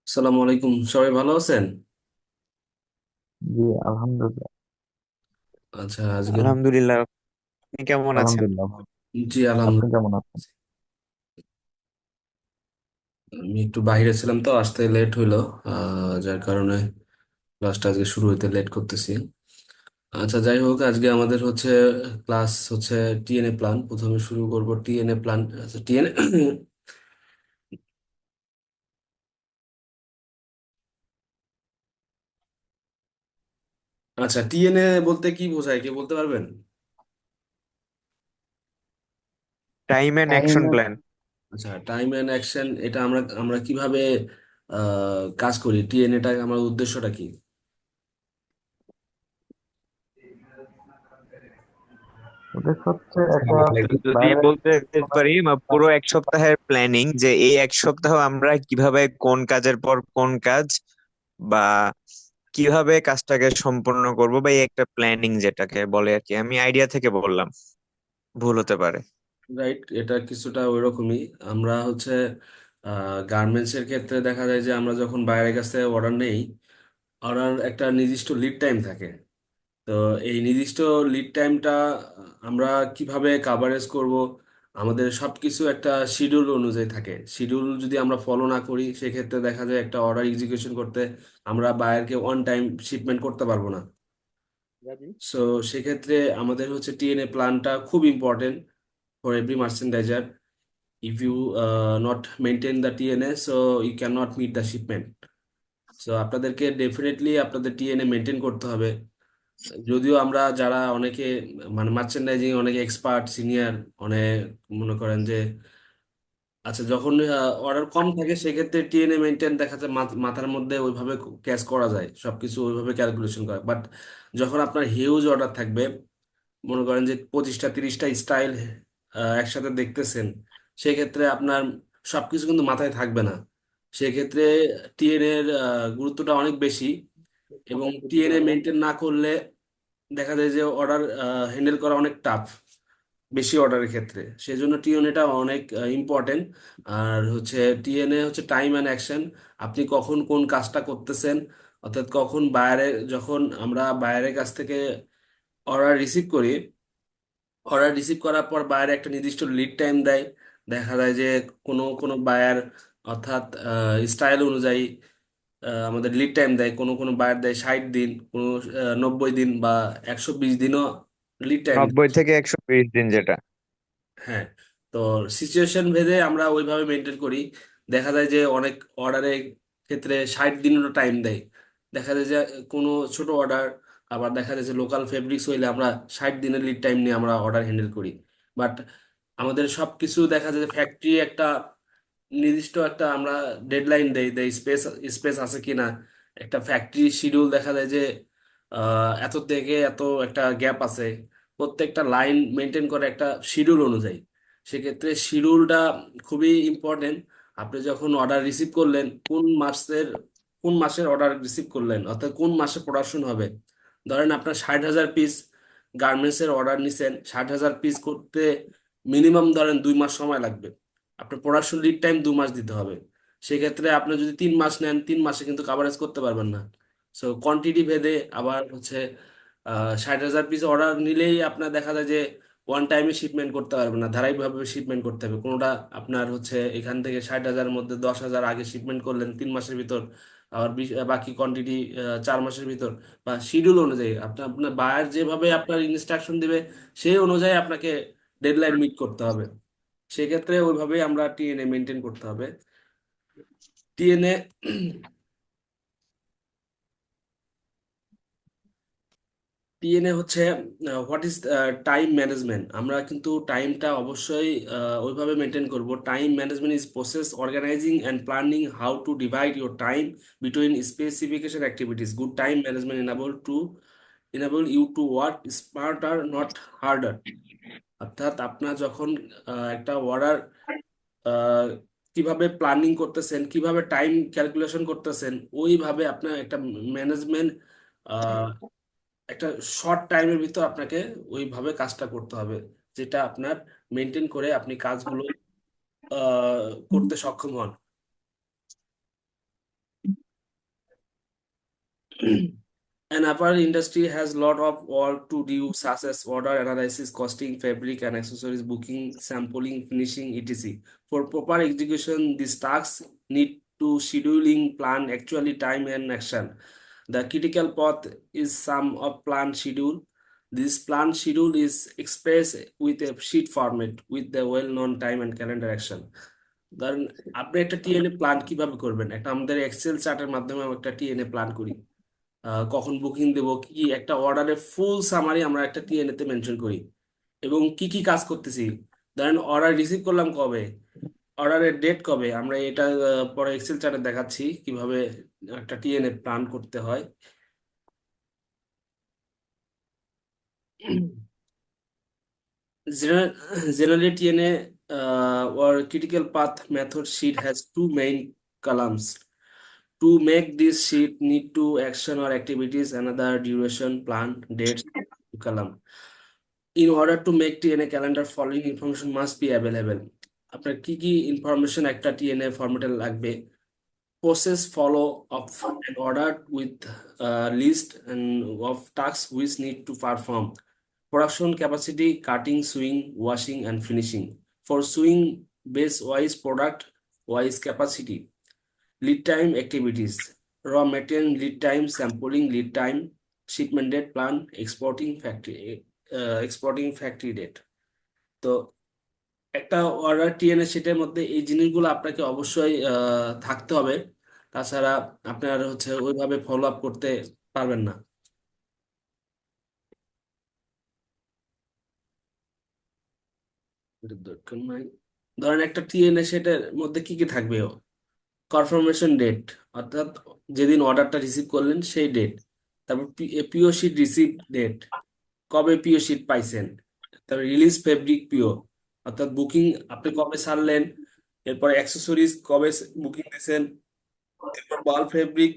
আসসালামু আলাইকুম, সবাই ভালো আছেন? জি, আলহামদুলিল্লাহ। আচ্ছা, আজকে আলহামদুলিল্লাহ। আপনি কেমন আছেন? আলহামদুলিল্লাহ ভাই। জি আপনি আলহামদুলিল্লাহ। কেমন আছেন? আমি একটু বাইরে ছিলাম তো আসতে লেট হইলো। যার কারণে ক্লাসটা আজকে শুরু হইতে লেট করতেছি। আচ্ছা, যাই হোক, আজকে আমাদের হচ্ছে ক্লাস হচ্ছে টিএনএ প্ল্যান। প্রথমে শুরু করব টিএনএ প্ল্যান। আচ্ছা, টিএনএ আচ্ছা, টিএনএ বলতে কি বোঝায়, কি বলতে পারবেন? Time and action plan. আচ্ছা, টাইম এন্ড অ্যাকশন, এটা আমরা আমরা কিভাবে কাজ করি? টিএনএটা আমার উদ্দেশ্যটা কি? উদ্দেশ্য হচ্ছে একটা যদি বাইরে বলতে পারি পুরো এক সপ্তাহের প্ল্যানিং, যে এই এক সপ্তাহ আমরা কিভাবে কোন কাজের পর কোন কাজ বা কিভাবে কাজটাকে সম্পন্ন করব, বা এই একটা প্ল্যানিং যেটাকে বলে আর কি। আমি আইডিয়া থেকে বললাম, ভুল হতে পারে। রাইট, এটা কিছুটা ওইরকমই। আমরা হচ্ছে গার্মেন্টস এর ক্ষেত্রে দেখা যায় যে আমরা যখন বাইরের কাছ থেকে অর্ডার নেই, অর্ডার একটা নির্দিষ্ট লিড টাইম থাকে। তো এই নির্দিষ্ট লিড টাইমটা আমরা কিভাবে কাভারেজ করব, আমাদের সবকিছু একটা শিডিউল অনুযায়ী থাকে। শিডিউল যদি আমরা ফলো না করি, সেক্ষেত্রে দেখা যায় একটা অর্ডার এক্সিকিউশন করতে আমরা বায়ারকে অন টাইম শিপমেন্ট করতে পারবো না। সো সেক্ষেত্রে আমাদের হচ্ছে টিএনএ প্ল্যানটা খুব important for every merchandiser. if you not maintain the TNA, so you cannot meet the shipment. So আপনাদেরকে ডেফিনেটলি আপনাদের টিএনএ মেনটেন করতে হবে। যদিও আমরা যারা অনেকে মানে মার্চেন্ডাইজিং অনেকে এক্সপার্ট সিনিয়র, অনেক মনে করেন যে আচ্ছা, যখন অর্ডার কম থাকে সেক্ষেত্রে টিএনএ মেনটেন দেখা যায় মাথার মধ্যে ওইভাবে ক্যাচ করা যায়, সবকিছু ওইভাবে ক্যালকুলেশন করা। বাট যখন আপনার হিউজ অর্ডার থাকবে, মনে করেন যে 25টা 30টা স্টাইল একসাথে দেখতেছেন, সেক্ষেত্রে আপনার সবকিছু কিন্তু মাথায় থাকবে না। সেক্ষেত্রে টিএনএ এর গুরুত্বটা অনেক বেশি। এবং টিএনএ মেনটেন না করলে দেখা যায় যে অর্ডার হ্যান্ডেল করা অনেক টাফ, বেশি অর্ডারের ক্ষেত্রে। সেজন্য টিএনএটা অনেক ইম্পর্টেন্ট। আর হচ্ছে টিএনএ হচ্ছে টাইম অ্যান্ড অ্যাকশন। আপনি কখন কোন কাজটা করতেছেন, অর্থাৎ কখন বাইরে, যখন আমরা বাইরের কাছ থেকে অর্ডার রিসিভ করি, অর্ডার রিসিভ করার পর বায়ার একটা নির্দিষ্ট লিড টাইম দেয়। দেখা যায় যে কোনো কোনো বায়ার, অর্থাৎ স্টাইল অনুযায়ী আমাদের লিড টাইম দেয়। কোনো কোনো বায়ার দেয় 60 দিন, কোনো 90 দিন বা 120 দিনও লিড টাইম। 90 থেকে 120 দিন যেটা। হ্যাঁ। তো সিচুয়েশন ভেদে আমরা ওইভাবে মেনটেন করি। দেখা যায় যে অনেক অর্ডারের ক্ষেত্রে 60 দিনেরও টাইম দেয়। দেখা যায় যে কোনো ছোট অর্ডার, আবার দেখা যায় যে লোকাল ফেব্রিক্স হইলে আমরা 60 দিনের লিড টাইম নিয়ে আমরা অর্ডার হ্যান্ডেল করি। বাট আমাদের সব কিছু দেখা যায় যে ফ্যাক্টরি একটা নির্দিষ্ট একটা আমরা ডেডলাইন দেই দেই স্পেস স্পেস আছে কিনা। একটা ফ্যাক্টরি শিডিউল দেখা যায় যে এত থেকে এত একটা গ্যাপ আছে। প্রত্যেকটা লাইন মেনটেন করে একটা শিডিউল অনুযায়ী। সেক্ষেত্রে শিডিউলটা খুবই ইম্পর্টেন্ট। আপনি যখন অর্ডার রিসিভ করলেন, কোন মাসের অর্ডার রিসিভ করলেন, অর্থাৎ কোন মাসে প্রোডাকশন হবে। ধরেন আপনার 60,000 পিস গার্মেন্টসের অর্ডার নিছেন, 60,000 পিস করতে মিনিমাম ধরেন 2 মাস সময় লাগবে। আপনার প্রোডাকশন লিড টাইম 2 মাস দিতে হবে। সেক্ষেত্রে আপনি যদি 3 মাস নেন, 3 মাসে কিন্তু কাভারেজ করতে পারবেন না। সো কোয়ান্টিটি ভেদে আবার হচ্ছে 60,000 পিস অর্ডার নিলেই আপনার দেখা যায় যে ওয়ান টাইমে শিপমেন্ট করতে পারবেন না, ধারাবাহিকভাবে শিপমেন্ট করতে হবে। কোনোটা আপনার হচ্ছে এখান থেকে 60,000-এর মধ্যে 10,000 আগে শিপমেন্ট করলেন 3 মাসের ভিতর, আবার বাকি কোয়ান্টিটি 4 মাসের ভিতর। বা শিডিউল অনুযায়ী আপনার আপনার বায়ার যেভাবে আপনার ইনস্ট্রাকশন দিবে, সেই অনুযায়ী আপনাকে ডেডলাইন মিট করতে হবে। সেক্ষেত্রে ওইভাবেই আমরা টিএনএ মেনটেন করতে হবে। টিএনএ টিএনএ হচ্ছে হোয়াট ইজ টাইম ম্যানেজমেন্ট। আমরা কিন্তু টাইমটা অবশ্যই ওইভাবে মেনটেন করব। Time management is process organising and planning how to divide your time between specification activities. Good time management enable you to work smarter not harder। অর্থাৎ আপনার যখন একটা অর্ডার কিভাবে প্ল্যানিং করতেছেন, কিভাবে টাইম ক্যালকুলেশন করতেছেন, ওইভাবে আপনার একটা ম্যানেজমেন্ট, একটা শর্ট টাইমের ভিতর আপনাকে ওইভাবে কাজটা করতে হবে, যেটা আপনার মেনটেন করে আপনি কাজগুলো করতে সক্ষম হন। An upper industry has lot of work to do, such as order analysis, costing, fabric and accessories, booking, sampling, finishing, etc. For proper execution, these tasks need to scheduling, plan, actually time and action. The critical path is sum of plan schedule. This plan schedule is expressed with a sheet format with the well-known time and calendar action. ধরেন আপনি একটা TNA plan কিভাবে করবেন, একটা আমাদের Excel চার্টের মাধ্যমে আমরা একটা টিএনএ প্ল্যান করি। কখন বুকিং দেব, কি কি একটা অর্ডারের ফুল সামারি আমরা একটা টিএনএ তে মেনশন করি, এবং কি কি কাজ করতেছি। ধরেন অর্ডার রিসিভ করলাম কবে, অর্ডারের ডেট কবে, আমরা এটা পরে এক্সেল চার্টে দেখাচ্ছি কিভাবে একটা টিএনএ প্ল্যান করতে হয়। Gener- Generally, TNA or critical path method sheet has two main columns. To make this sheet, need to action or activities, another duration, plan, dates column. In order to make TNA calendar, following information must be available. আপনার কি কি information একটা TNA ফরম্যাটে লাগবে? Process follow of an order with a list and of tasks which need to perform. Production capacity, cutting, sewing, washing, and finishing. For sewing, base wise product wise capacity. Lead time activities. Raw material lead time, sampling lead time, shipment date plan, exporting factory date. তো একটা order TNA সেটের মধ্যে এই জিনিসগুলো আপনাকে অবশ্যই থাকতে হবে, তাছাড়া আপনার হচ্ছে ওইভাবে ফলো আপ করতে পারবেন না। এটা দরকার নাই। ধরেন একটা টিএনএ সেটের মধ্যে কি কি থাকবে, কনফার্মেশন ডেট অর্থাৎ যেদিন অর্ডারটা রিসিভ করলেন সেই ডেট, তারপর পিও শিট রিসিভ ডেট, কবে পিও শিট পাইছেন, তারপর রিলিজ ফেব্রিক পিও অর্থাৎ বুকিং আপনি কবে ছাড়লেন, এরপর অ্যাক্সেসরিজ কবে বুকিং দিয়েছেন, এরপর bulk fabric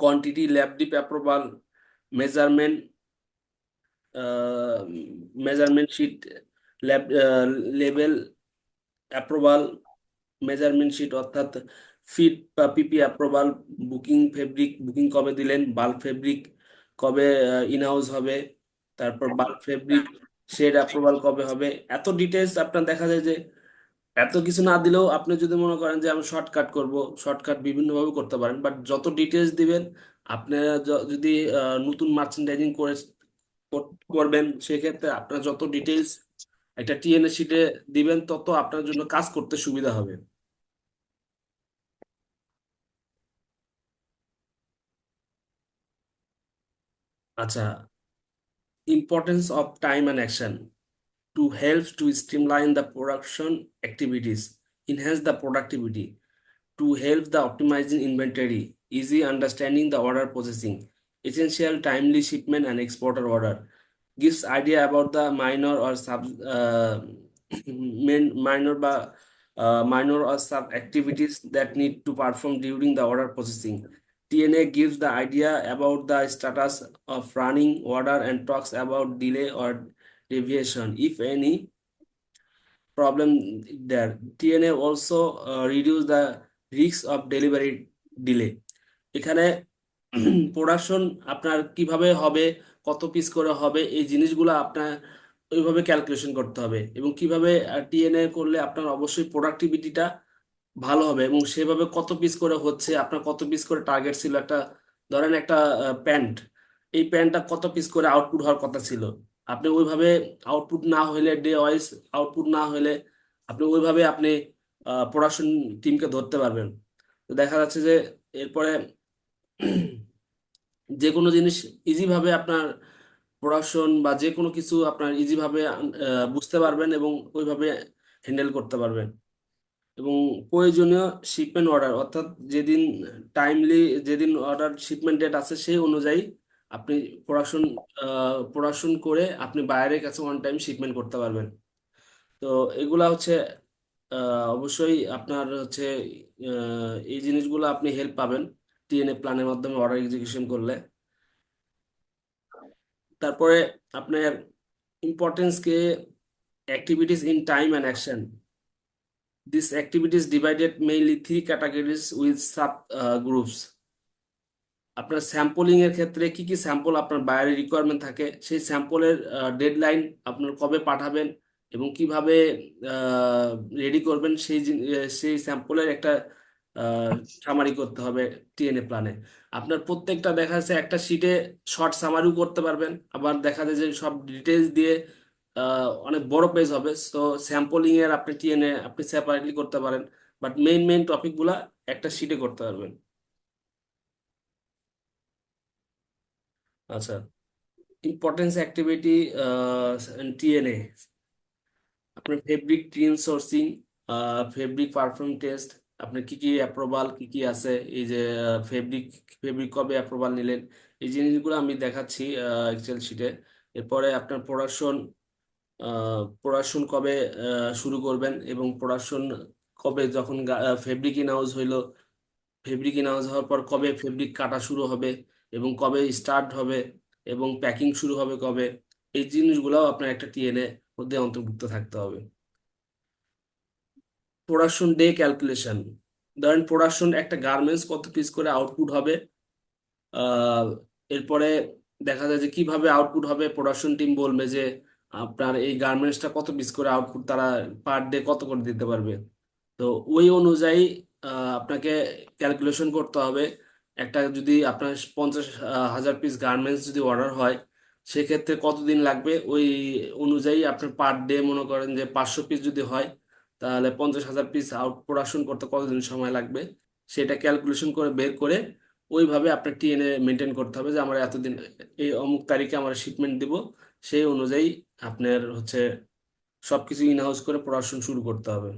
quantity, lab dip approval, measurement, measurement sheet, lab level approval, measurement sheet অর্থাৎ ফিট বা PP approval, booking fabric booking কবে দিলেন, বাল্ক ফেব্রিক কবে ইনহাউস হবে, তারপর বাল্ক ফেব্রিক শেড অ্যাপ্রুভাল কবে হবে। এত ডিটেলস আপনার দেখা যায় যে এত কিছু না দিলেও আপনি যদি মনে করেন যে আমি শর্টকাট করব, শর্টকাট বিভিন্নভাবে করতে পারেন, বাট যত ডিটেলস দিবেন আপনারা যদি নতুন মার্চেন্ডাইজিং করবেন সেক্ষেত্রে আপনার যত ডিটেলস একটা টিএনএ শিটে দিবেন তত আপনার জন্য কাজ করতে সুবিধা হবে। আচ্ছা, importance of time and action to help to streamline the production activities, enhance the productivity, to help the optimizing inventory, easy understanding the order processing, essential timely shipment and exporter order, gives idea about the minor or sub minor minor or sub activities that need to perform during the order processing. TNA gives the idea about the status of running order and talks about delay or deviation, if any problem there. TNA also reduce the risk of delivery delay. এখানে production আপনার কিভাবে হবে, কত piece করে হবে, এই জিনিসগুলো আপনার ওইভাবে ক্যালকুলেশন করতে হবে, এবং কিভাবে টিএনএ করলে আপনার অবশ্যই প্রোডাক্টিভিটিটা ভালো হবে, এবং সেভাবে কত পিস করে হচ্ছে, আপনার কত পিস করে টার্গেট ছিল। একটা ধরেন একটা প্যান্ট, এই প্যান্টটা কত পিস করে আউটপুট হওয়ার কথা ছিল, আপনি ওইভাবে আউটপুট না হইলে, ডে ওয়াইজ আউটপুট না হইলে আপনি ওইভাবে আপনি প্রোডাকশন টিমকে ধরতে পারবেন। তো দেখা যাচ্ছে যে এরপরে যে কোনো জিনিস ইজি ভাবে আপনার প্রোডাকশন বা যে কোনো কিছু আপনার ইজি ভাবে বুঝতে পারবেন এবং ওইভাবে হ্যান্ডেল করতে পারবেন। এবং প্রয়োজনীয় শিপমেন্ট অর্ডার অর্থাৎ যেদিন টাইমলি, যেদিন অর্ডার শিপমেন্ট ডেট আছে সেই অনুযায়ী আপনি প্রোডাকশন প্রোডাকশন করে আপনি বাইরের কাছে অন টাইম শিপমেন্ট করতে পারবেন। তো এগুলা হচ্ছে অবশ্যই আপনার হচ্ছে এই জিনিসগুলো আপনি হেল্প পাবেন টিএনএ প্ল্যানের মাধ্যমে অর্ডার এক্সিকিউশন করলে। তারপরে আপনার importance K activities in time and action, this activity is divided mainly three categories with sub groups. আপনার স্যাম্পলিং এর ক্ষেত্রে কি কি স্যাম্পল আপনার বাইরে রিকোয়ারমেন্ট থাকে, সেই স্যাম্পলের ডেডলাইন আপনার কবে পাঠাবেন এবং কিভাবে রেডি করবেন, সেই স্যাম্পলের একটা সামারি করতে হবে টিএনএ প্ল্যানে। আপনার প্রত্যেকটা দেখা যাচ্ছে একটা শিটে শর্ট সামারিও করতে পারবেন, আবার দেখা যায় যে সব ডিটেলস দিয়ে অনেক বড় পেজ হবে। তো স্যাম্পলিং এর আপনি টিএনএ আপনি সেপারেটলি করতে পারেন, বাট মেইন মেইন টপিকগুলা একটা শিটে করতে পারবেন। আচ্ছা, ইম্পর্টেন্স অ্যাক্টিভিটি টিএনএ, আপনার fabric tin sourcing, fabric perfume test, আপনার কি কি অ্যাপ্রুভাল কি কি আছে, এই যে ফেব্রিক ফেব্রিক কবে অ্যাপ্রুভাল নিলেন, এই জিনিসগুলো আমি দেখাচ্ছি এক্সেল শিটে। এরপরে আপনার প্রোডাকশন, প্রোডাকশন কবে শুরু করবেন এবং প্রোডাকশন কবে, যখন ফেব্রিক ইন হাউস হইলো, ফেব্রিক ইন হাউস হওয়ার পর কবে ফেব্রিক কাটা শুরু হবে এবং কবে স্টার্ট হবে এবং প্যাকিং শুরু হবে কবে, এই জিনিসগুলোও আপনার একটা টিএনএ মধ্যে অন্তর্ভুক্ত থাকতে হবে। প্রোডাকশন ডে ক্যালকুলেশন, ধরেন প্রোডাকশন একটা গার্মেন্টস কত পিস করে আউটপুট হবে, আহ, এরপরে দেখা যায় যে কিভাবে আউটপুট হবে, প্রোডাকশন টিম বলবে যে আপনার এই গার্মেন্টসটা কত পিস করে আউটপুট তারা পার ডে কত করে দিতে পারবে। তো ওই অনুযায়ী আপনাকে ক্যালকুলেশন করতে হবে। একটা যদি আপনার 50,000 পিস গার্মেন্টস যদি অর্ডার হয়, সেক্ষেত্রে কতদিন লাগবে, ওই অনুযায়ী আপনার পার ডে মনে করেন যে 500 পিস যদি হয়, তাহলে 50,000 পিস আউট প্রোডাকশন করতে কতদিন সময় লাগবে, সেটা ক্যালকুলেশন করে বের করে ওইভাবে আপনার টিএনএ মেনটেন করতে হবে যে আমরা এতদিন এই অমুক তারিখে আমরা শিপমেন্ট দিব। সেই অনুযায়ী আপনার হচ্ছে সবকিছু ইন হাউস করে প্রোডাকশন শুরু করতে হবে।